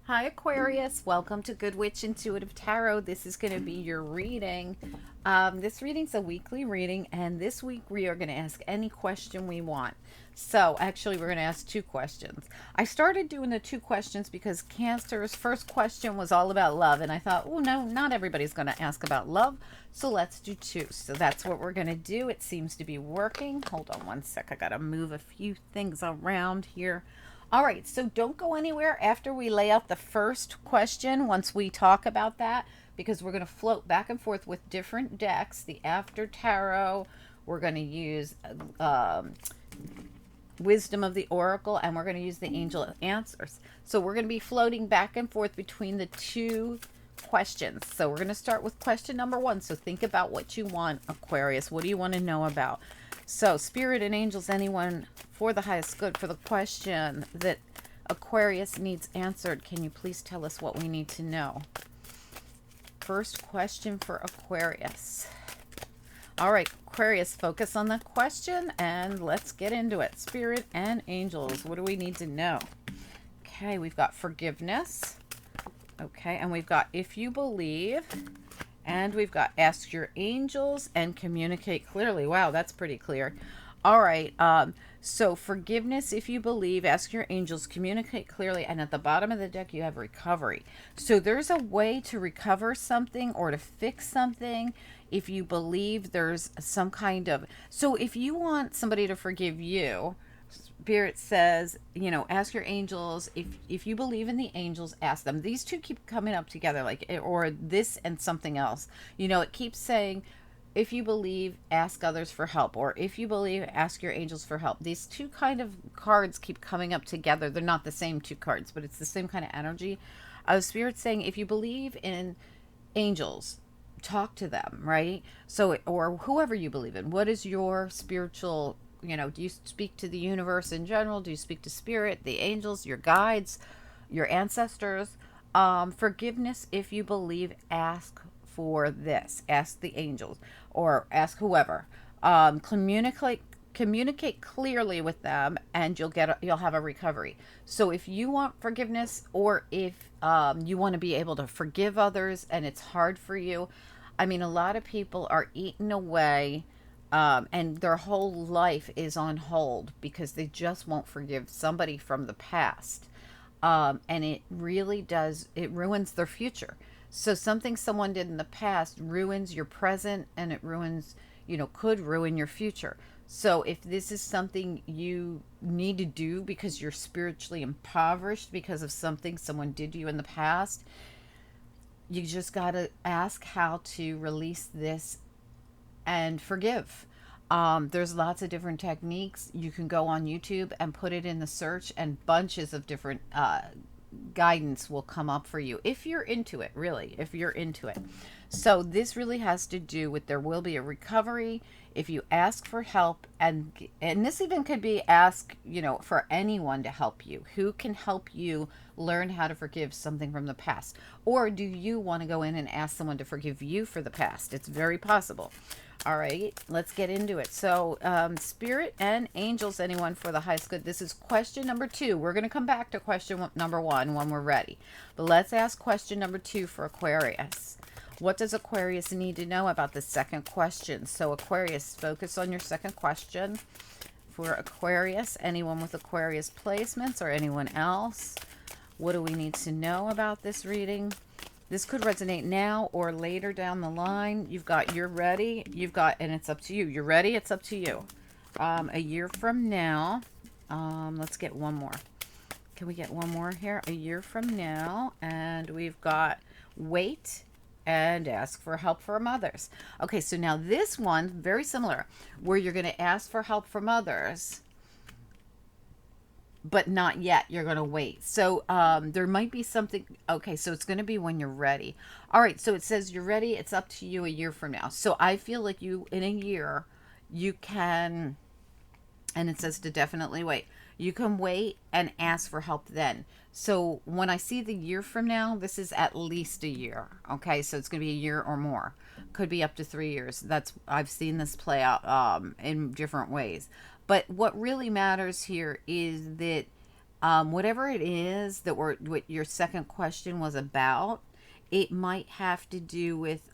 Hi, Aquarius. Welcome to Good Witch Intuitive Tarot. This is going to be your reading. This reading's a weekly reading, and this week we are going to ask any question we want. So, actually, we're going to ask two questions. I started doing the two questions because Cancer's first question was all about love, and I thought, oh, no, not everybody's going to ask about love, so let's do two. So, that's what we're going to do. It seems to be working. Hold on one sec. I got to move a few things around here. All right, so don't go anywhere after we lay out the first question once we talk about that, because we're going to float back and forth with different decks. The After Tarot, we're going to use Wisdom of the Oracle, and we're going to use the Angel Answers. So we're going to be floating back and forth between the two questions. So we're going to start with question number one. So think about what you want, Aquarius. What do you want to know about? So Spirit and Angels, anyone for the highest good, for the question that Aquarius needs answered, can you please tell us what we need to know? First question for Aquarius. All right, Aquarius, focus on the question and let's get into it. Spirit and Angels, what do we need to know? Okay, we've got forgiveness. Okay, and we've got if you believe. And we've got ask your angels and communicate clearly. Wow, that's pretty clear. All right. So forgiveness, if you believe, ask your angels, communicate clearly. And at the bottom of the deck, you have recovery. So there's a way to recover something or to fix something. If you believe there's some kind of, so if you want somebody to forgive you, Spirit says, ask your angels. If you believe in the angels, ask them. These two keep coming up together, like, or this and something else. It keeps saying, if you believe, ask others for help, or if you believe, ask your angels for help. These two kind of cards keep coming up together. They're not the same two cards, but it's the same kind of energy. Spirit's saying, if you believe in angels, talk to them, right? So, or whoever you believe in. What is your spiritual, do you speak to the universe in general? Do you speak to spirit, the angels, your guides, your ancestors? Forgiveness, if you believe, ask for this. Ask the angels or ask whoever. Communicate clearly with them, and you'll have a recovery. So if you want forgiveness, or if you want to be able to forgive others and it's hard for you, I mean, a lot of people are eaten away, and their whole life is on hold because they just won't forgive somebody from the past. And it really does, it ruins their future. So something someone did in the past ruins your present, and it ruins, could ruin your future. So if this is something you need to do because you're spiritually impoverished because of something someone did to you in the past, you just got to ask how to release this and forgive. There's lots of different techniques. You can go on YouTube and put it in the search, and bunches of different guidance will come up for you if you're into it, really, if you're into it. So this really has to do with, there will be a recovery if you ask for help, and this even could be ask, for anyone to help you. Who can help you learn how to forgive something from the past? Or do you want to go in and ask someone to forgive you for the past? It's very possible. All right, let's get into it. So, Spirit and Angels, anyone for the highest good. This is question number 2. We're going to come back to question number 1 when we're ready. But let's ask question number 2 for Aquarius. What does Aquarius need to know about the second question? So, Aquarius, focus on your second question. For Aquarius, anyone with Aquarius placements or anyone else, what do we need to know about this reading? This could resonate now or later down the line. You've got you're ready. You've got, and it's up to you. You're ready. It's up to you. A year from now, let's get one more. Can we get one more here? A year from now, and we've got wait and ask for help from others. Okay, so now this one, very similar, where you're going to ask for help from others, but not yet. You're going to wait. So there might be something. Okay, so it's going to be when you're ready. All right, so it says you're ready. It's up to you a year from now. So I feel like you, in a year, you can, and it says to definitely wait. You can wait and ask for help then. So when I see the year from now, this is at least a year. Okay, so it's going to be a year or more. Could be up to 3 years. I've seen this play out in different ways. But what really matters here is that Whatever it is that what your second question was about, it might have to do with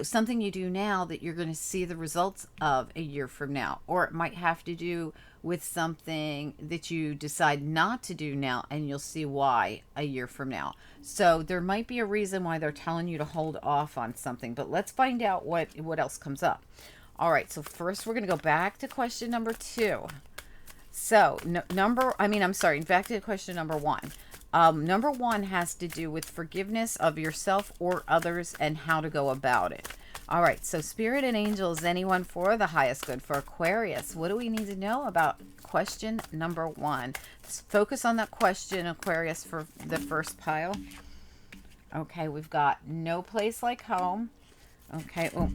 something you do now that you're going to see the results of a year from now. Or it might have to do with something that you decide not to do now and you'll see why a year from now. So there might be a reason why they're telling you to hold off on something, but let's find out what else comes up. All right, so first we're going to go back to question number 2. So, back to question number 1. Number 1 has to do with forgiveness of yourself or others and how to go about it. All right, so Spirit and Angels, anyone for the highest good for Aquarius. What do we need to know about question number 1? Let's focus on that question, Aquarius, for the first pile. Okay, we've got no place like home. Okay, oh,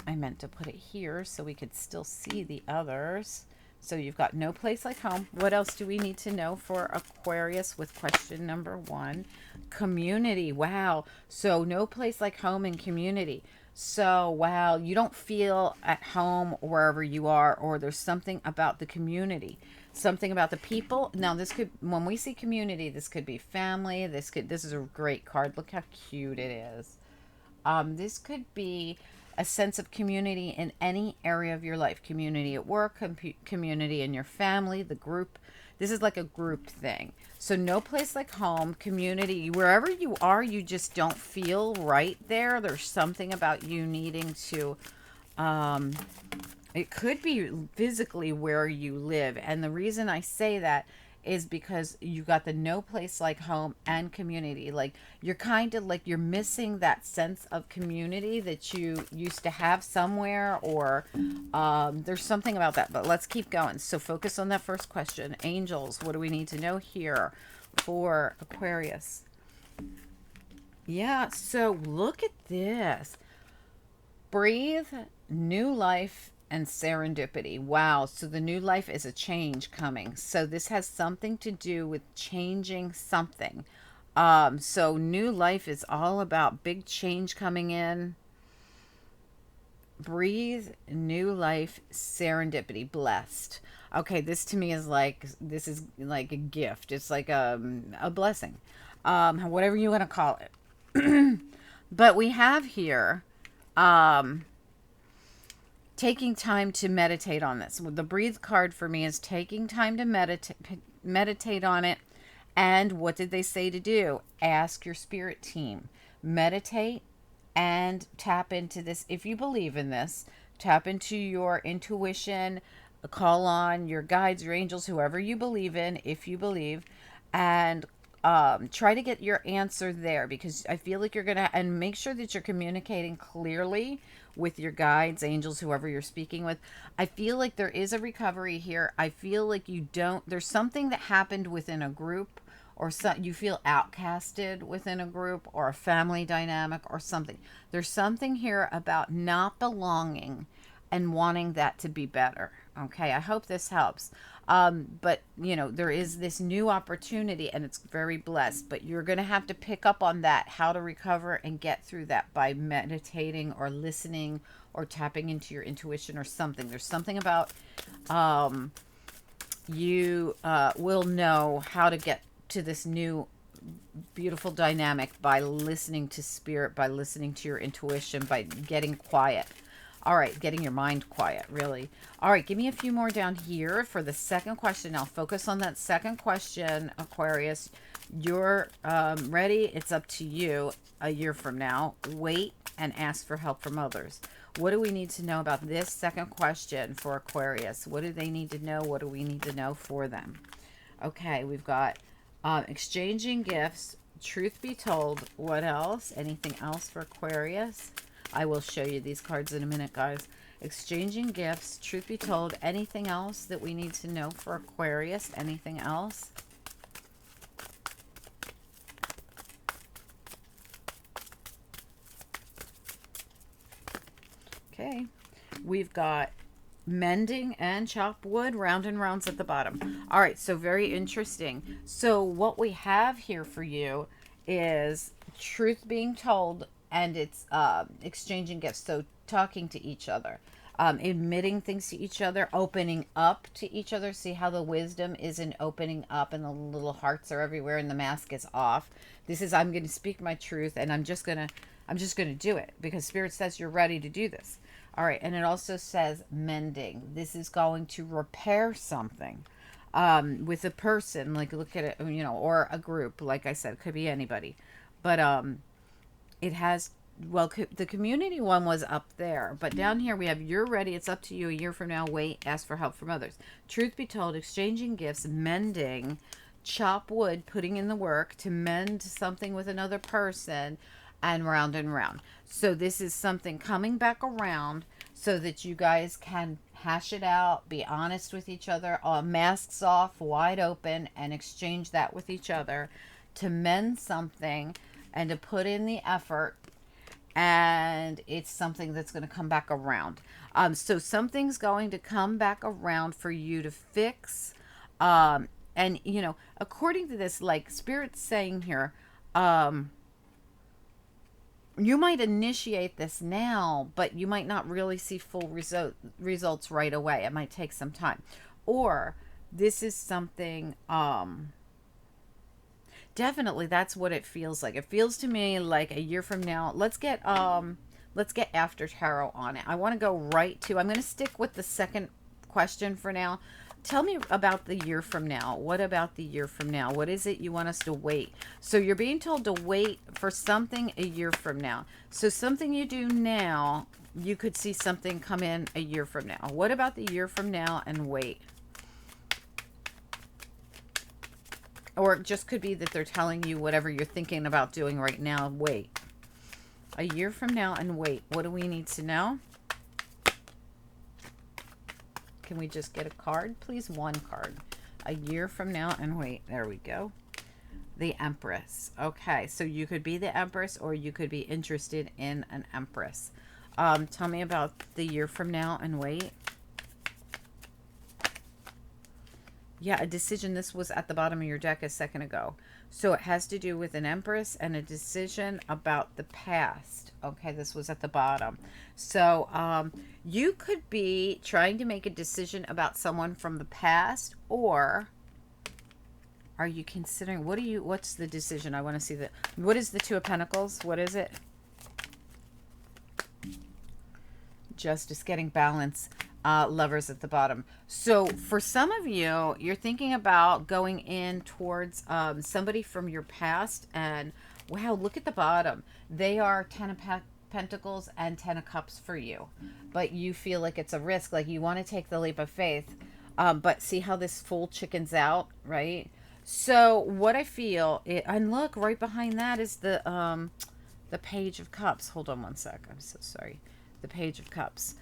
I meant to put it here so we could still see the others. So you've got no place like home. What else do we need to know for Aquarius with question number 1? Community. Wow. So no place like home and community. So, wow, you don't feel at home wherever you are, or there's something about the community, something about the people. Now, this could, when we see community, this could be family. This is a great card. Look how cute it is. This could be a sense of community in any area of your life. Community at work, community in your family, the group. This is like a group thing. So no place like home, community, wherever you are, you just don't feel right there. There's something about you needing to, it could be physically where you live. And the reason I say that is because you got the no place like home and community. Like you're kind of like you're missing that sense of community that you used to have somewhere, or there's something about that. But let's keep going. So focus on that first question. Angels, what do we need to know here for Aquarius? Yeah, so look at this. Breathe, new life, and serendipity. Wow. So the new life is a change coming. So this has something to do with changing something. So new life is all about big change coming in. Breathe, new life, serendipity, blessed. Okay, this to me is like, this is like a gift. It's like a blessing. Whatever you want to call it. But we have here, taking time to meditate on this. The breathe card for me is taking time to meditate on it. And what did they say to do? Ask your spirit team. Meditate and tap into this. If you believe in this, tap into your intuition, call on your guides, your angels, whoever you believe in, if you believe, and try to get your answer there, because I feel like you're going to, and make sure that you're communicating clearly with your guides, angels, whoever you're speaking with. I feel like there is a recovery here. I feel like there's something that happened within a group, or you feel outcasted within a group, or a family dynamic or something. There's something here about not belonging and wanting that to be better. Okay, I hope this helps. But there is this new opportunity and it's very blessed, but you're going to have to pick up on that, how to recover and get through that by meditating or listening or tapping into your intuition or something. There's something about, you will know how to get to this new beautiful dynamic by listening to spirit, by listening to your intuition, by getting quiet. All right, getting your mind quiet, really. All right, give me a few more down here for the second question. I'll focus on that second question, Aquarius. You're ready. It's up to you a year from now. Wait and ask for help from others. What do we need to know about this second question for Aquarius? What do they need to know? What do we need to know for them? Okay, we've got exchanging gifts, truth be told. What else? Anything else for Aquarius? I will show you these cards in a minute, guys. Exchanging gifts, truth be told. Anything else that we need to know for Aquarius? Anything else? Okay. We've got mending and chop wood, round and rounds at the bottom. All right, so very interesting. So what we have here for you is truth being told, and it's exchanging gifts, so talking to each other. admitting things to each other, opening up to each other. See how the wisdom is in opening up and the little hearts are everywhere and the mask is off. This is, I'm going to speak my truth, and I'm just going to do it because spirit says you're ready to do this. All right. And it also says mending. This is going to repair something with a person, like look at it, or a group. Like I said, it could be anybody, but it has, well, the community one was up there, but down here we have you're ready, it's up to you, a year from now, wait, ask for help from others. Truth be told, exchanging gifts, mending, chop wood, putting in the work to mend something with another person, and round and round. So this is something coming back around so that you guys can hash it out, be honest with each other, masks off, wide open, and exchange that with each other to mend something and to put in the effort, and it's something that's going to come back around. So something's going to come back around for you to fix. And according to this, like Spirit's saying here, you might initiate this now, but you might not really see full results right away. It might take some time. Or this is something, definitely that's what it feels like. It feels to me like a year from now. Let's get after tarot on it. I want to go right to, I'm going to stick with the second question for now. Tell me about the year from now. What about the year from now? What is it you want us to wait? So you're being told to wait for something a year from now. So something you do now, you could see something come in a year from now. What about the year from now and wait? Or it just could be that they're telling you whatever you're thinking about doing right now, wait. A year from now and wait. What do we need to know? Can we just get a card, please? One card. A year from now and wait. There we go. The Empress. Okay, so you could be the Empress or you could be interested in an Empress. Tell me about the year from now and wait. Yeah, a decision. This was at the bottom of your deck a second ago. So it has to do with an Empress and a decision about the past. Okay, this was at the bottom. So you could be trying to make a decision about someone from the past, or are you considering, what's the decision? I want to see what is the Two of Pentacles? What is it? Justice, getting balance. Lovers at the bottom. So for some of you, you're thinking about going in towards somebody from your past, and wow, look at the bottom. They are Ten of Pentacles and Ten of Cups for you, but you feel like it's a risk, like you want to take the leap of faith, but see how this Fool chickens out, right? So what I feel, and look, right behind that is the Page of Cups. Hold on one sec. I'm so sorry. The Page of Cups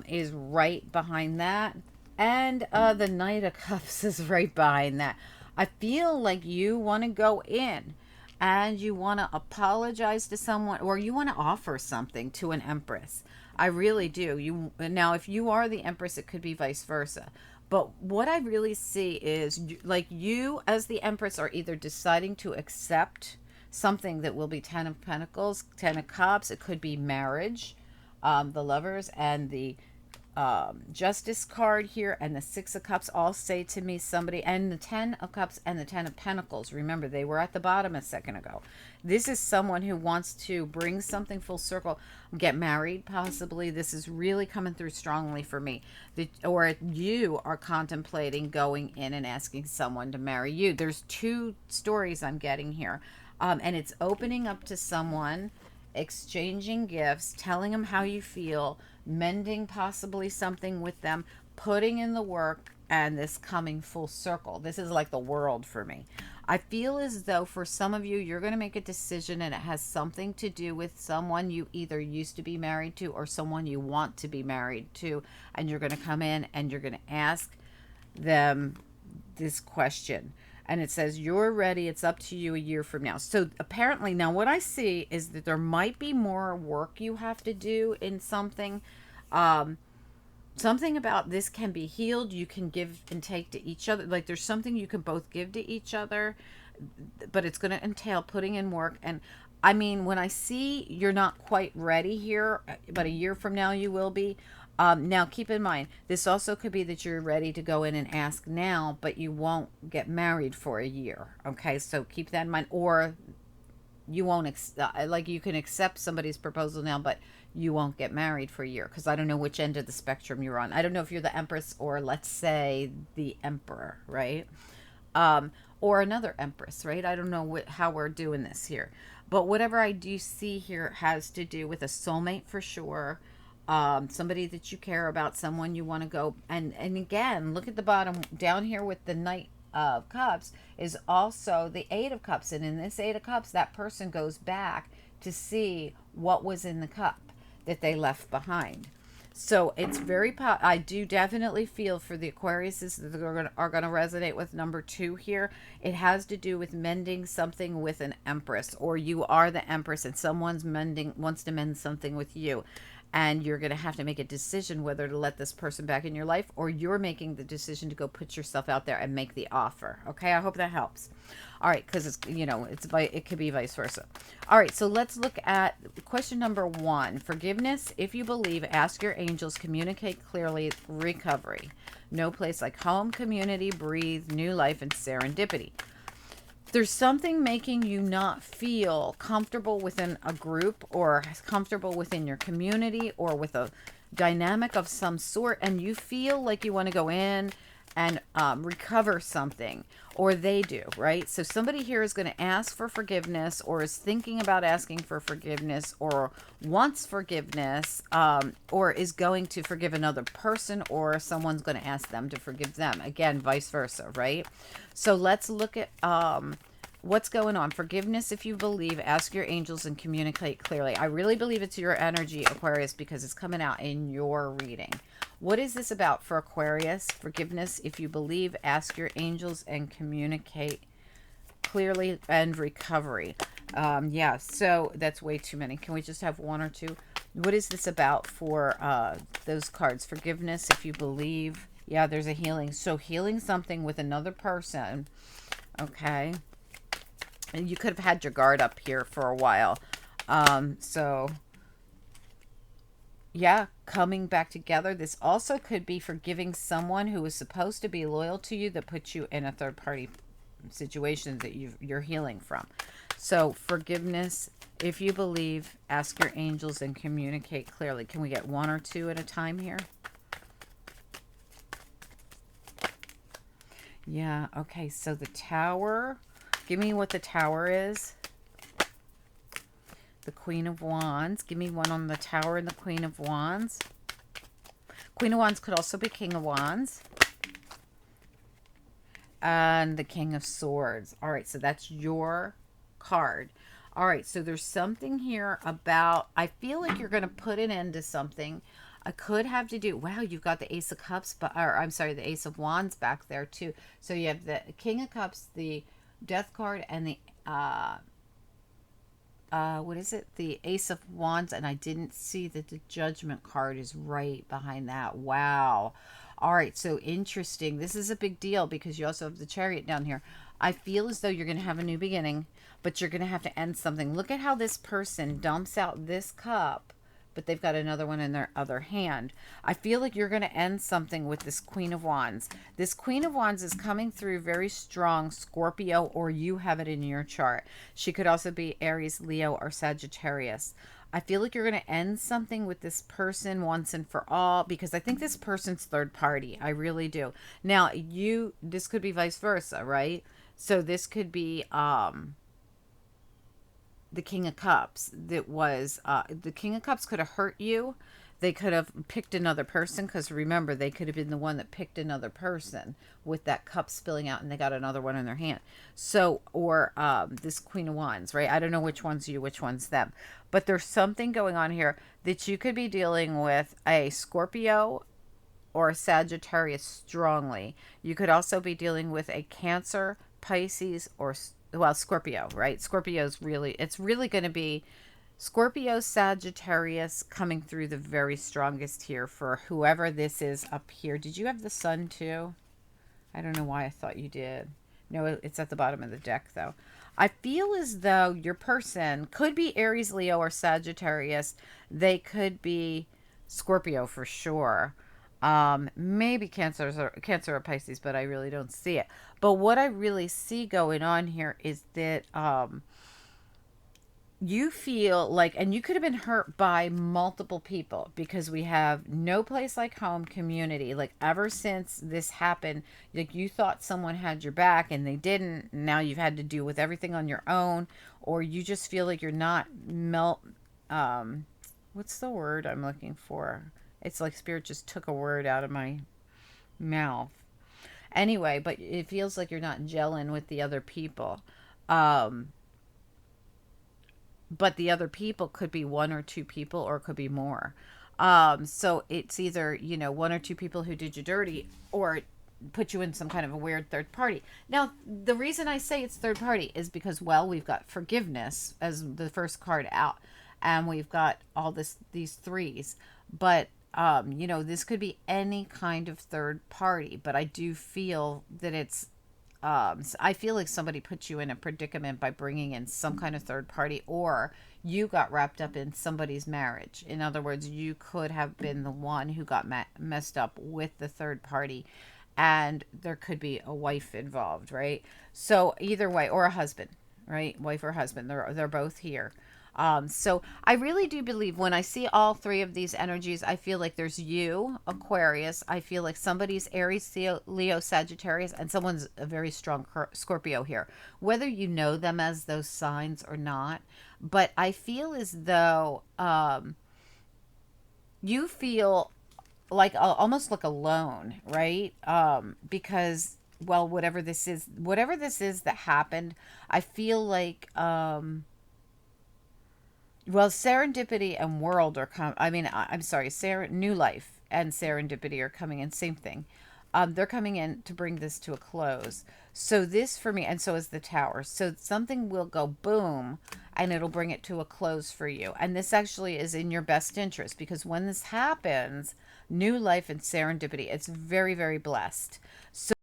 is right behind that, and the Knight of Cups is right behind that. I feel like you want to go in and you want to apologize to someone, or you want to offer something to an Empress. I really do. Now, if you are the Empress, it could be vice versa. But what I really see is like you as the Empress are either deciding to accept something that will be Ten of Pentacles, Ten of Cups. It could be marriage. The Lovers and the Justice card here and the Six of Cups all say to me somebody, and the Ten of Cups and the Ten of Pentacles. Remember, they were at the bottom a second ago. This is someone who wants to bring something full circle, get married possibly. This is really coming through strongly for me. Or you are contemplating going in and asking someone to marry you. There's two stories I'm getting here. And it's opening up to someone, exchanging gifts, telling them how you feel, mending possibly something with them, putting in the work, and this coming full circle. This is like the world for me. I feel as though for some of you, you're going to make a decision and it has something to do with someone you either used to be married to or someone you want to be married to, and you're going to come in and you're going to ask them this question. And it says, you're ready. It's up to you a year from now. So apparently now what I see is that there might be more work you have to do in something. Something about this can be healed. You can give and take to each other. Like there's something you can both give to each other, but it's going to entail putting in work. And I mean, when I see you're not quite ready here, but a year from now you will be, Now, keep in mind, this also could be that you're ready to go in and ask now, but you won't get married for a year. Okay, so keep that in mind. Or you won't, like, you can accept somebody's proposal now, but you won't get married for a year, because I don't know which end of the spectrum you're on. I don't know if you're the Empress or, let's say, the Emperor, right? Or another Empress, right? I don't know how we're doing this here. But whatever I do see here has to do with a soulmate for sure. Somebody that you care about, someone you want to go. And again, look at the bottom down here with the Knight of Cups is also the Eight of Cups. And in this Eight of Cups, that person goes back to see what was in the cup that they left behind. So it's very, I do definitely feel for the Aquariuses that are going to resonate with number 2 here. It has to do with mending something with an Empress, or you are the Empress and someone's wants to mend something with you. And you're going to have to make a decision whether to let this person back in your life, or you're making the decision to go put yourself out there and make the offer. Okay, I hope that helps. All right, because it's, it could be vice versa. All right, so let's look at question number 1. Forgiveness. If you believe, ask your angels, communicate clearly, recovery. No place like home, community, breathe, new life, and serendipity. There's something making you not feel comfortable within a group, or comfortable within your community, or with a dynamic of some sort, and you feel like you want to go in and recover something, or they do, right? So somebody here is going to ask for forgiveness, or is thinking about asking for forgiveness, or wants forgiveness, or is going to forgive another person, or someone's going to ask them to forgive them. Again, vice versa, right? So let's look at what's going on. Forgiveness, if you believe, ask your angels and communicate clearly. I really believe it's your energy, Aquarius, because it's coming out in your reading. What is this about for Aquarius? Forgiveness, if you believe, ask your angels and communicate clearly, and recovery. Yeah, so that's way too many. Can we just have 1 or 2? What is this about for those cards? Forgiveness, if you believe. Yeah, there's a healing. So healing something with another person. Okay. And you could have had your guard up here for a while. So yeah, coming back together. This also could be forgiving someone who was supposed to be loyal to you that puts you in a third party situation that you're healing from. So forgiveness, if you believe, ask your angels and communicate clearly. Can we get 1 or 2 at a time here? Yeah, okay, so the Tower. Give me what the Tower is. The Queen of Wands. Give me one on the Tower and the Queen of Wands. Queen of Wands could also be King of Wands. And the King of Swords. All right, so that's your card. All right, so there's something here about, I feel like you're going to put an end to something. I could have to do, wow, you've got the Ace of Cups, or I'm sorry, the Ace of Wands back there too. So you have the King of Cups, the Death card, and the what is it, the Ace of Wands, and I didn't see that the Judgment card is right behind that. Wow. All right, so interesting. This is a big deal because you also have the Chariot down here. I feel as though you're going to have a new beginning, but you're going to have to end something. Look at how this person dumps out this cup, but they've got another one in their other hand. I feel like you're going to end something with this Queen of Wands. This Queen of Wands is coming through very strong, Scorpio, or you have it in your chart. She could also be Aries, Leo, or Sagittarius. I feel like you're going to end something with this person once and for all, because I think this person's third party. I really do. Now, this could be vice versa, right? So this could be the King of Cups. That was the King of Cups could have hurt you. They could have picked another person, because remember, they could have been the one that picked another person with that cup spilling out, and they got another one in their hand. So, or this Queen of Wands, right? I don't know which one's you, which one's them. But there's something going on here that you could be dealing with a Scorpio or a Sagittarius strongly. You could also be dealing with a Cancer, Pisces, or, well, Scorpio, right? Scorpio's really, it's really going to be Scorpio, Sagittarius coming through the very strongest here for whoever this is up here. Did you have the Sun too? I don't know why I thought you did. No, it's at the bottom of the deck though. I feel as though your person could be Aries, Leo, or Sagittarius. They could be Scorpio for sure. Maybe Cancer or Pisces, but I really don't see it. But what I really see going on here is that you feel like, and you could have been hurt by multiple people, because we have no place like home community. Like, ever since this happened, like, you thought someone had your back and they didn't. Now you've had to deal with everything on your own, or you just feel like you're not what's the word I'm looking for? It's like spirit just took a word out of my mouth. Anyway, but it feels like you're not gelling with the other people. Um, but the other people could be one or two people, or it could be more. So it's either, one or two people who did you dirty, or put you in some kind of a weird third party. Now, the reason I say it's third party is because, well, we've got forgiveness as the first card out, and we've got all these threes. But this could be any kind of third party, but I do feel that I feel like somebody put you in a predicament by bringing in some kind of third party, or you got wrapped up in somebody's marriage. In other words, you could have been the one who got messed up with the third party, and there could be a wife involved, right? So either way, or a husband, right? Wife or husband, they're both here. So I really do believe, when I see all three of these energies, I feel like there's you, Aquarius. I feel like somebody's Aries, Leo, Sagittarius, and someone's a very strong Scorpio here. Whether you know them as those signs or not, but I feel as though you feel like almost like alone, right? Because, well, whatever this is that happened, I feel like well, serendipity and world are I'm sorry, new life and serendipity are coming in. Same thing. They're coming in to bring this to a close. So this for me, and so is the tower. So something will go boom, and it'll bring it to a close for you. And this actually is in your best interest, because when this happens, new life and serendipity, it's very, very blessed. So